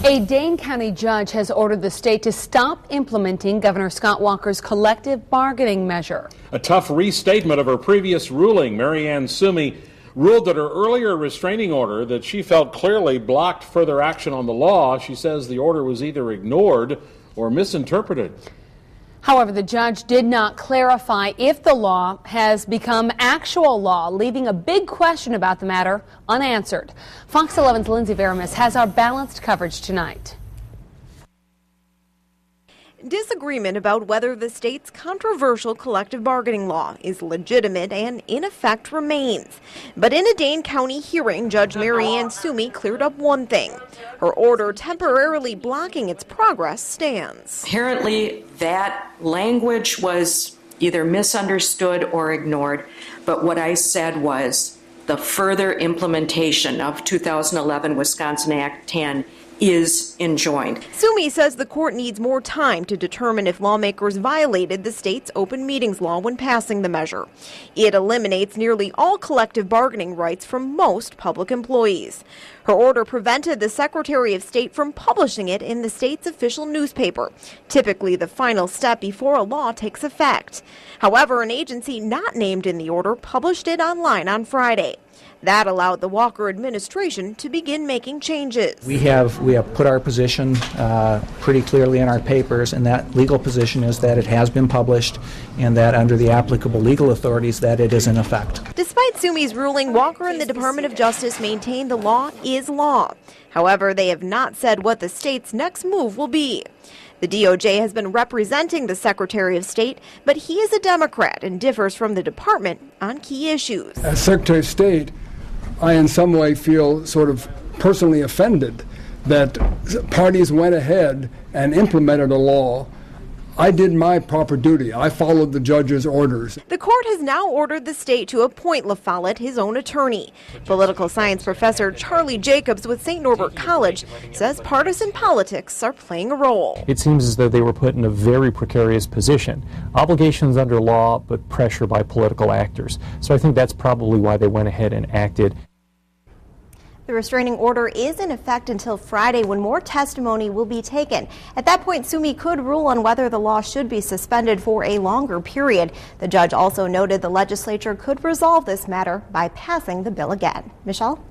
A Dane County judge has ordered the state to stop implementing Governor Scott Walker's collective bargaining measure. A tough restatement of her previous ruling. Marianne Sumi ruled that her earlier restraining order that she felt clearly blocked further action on the law. She says the order was either ignored or misinterpreted. However, the judge did not clarify if the law has become actual law, leaving a big question about the matter unanswered. Fox 11's Lindsay Veramis has our balanced coverage tonight. Disagreement about whether the state's controversial collective bargaining law is legitimate and in effect remains. But in a Dane County hearing, Judge Marianne Sumi cleared up one thing. Her order temporarily blocking its progress stands. Apparently, that language was either misunderstood or ignored, but what I said was the further implementation of 2011 Wisconsin Act 10 is enjoined. Sumi says the court needs more time to determine if lawmakers violated the state's open meetings law when passing the measure. It eliminates nearly all collective bargaining rights from most public employees. Her order prevented the Secretary of State from publishing it in the state's official newspaper, typically the final step before a law takes effect. However, an agency not named in the order published it online on Friday. That allowed the Walker administration to begin making changes. We have put our position pretty clearly in our papers, and that legal position is that it has been published and that under the applicable legal authorities that it is in effect. Despite Sumi's ruling, Walker and the Department of Justice maintain the law is law. However, they have not said what the state's next move will be. The DOJ has been representing the Secretary of State, but he is a Democrat and differs from the department on key issues. As Secretary of State, I in some way feel sort of personally offended that parties went ahead and implemented a law. I did my proper duty. I followed the judge's orders. The court has now ordered the state to appoint LaFollette his own attorney. Political science professor Charlie Jacobs with St. Norbert College says partisan politics are playing a role. It seems as though they were put in a very precarious position. Obligations under law, but pressure by political actors. So I think that's probably why they went ahead and acted. The restraining order is in effect until Friday, when more testimony will be taken. At that point, Sumi could rule on whether the law should be suspended for a longer period. The judge also noted the legislature could resolve this matter by passing the bill again. Michelle?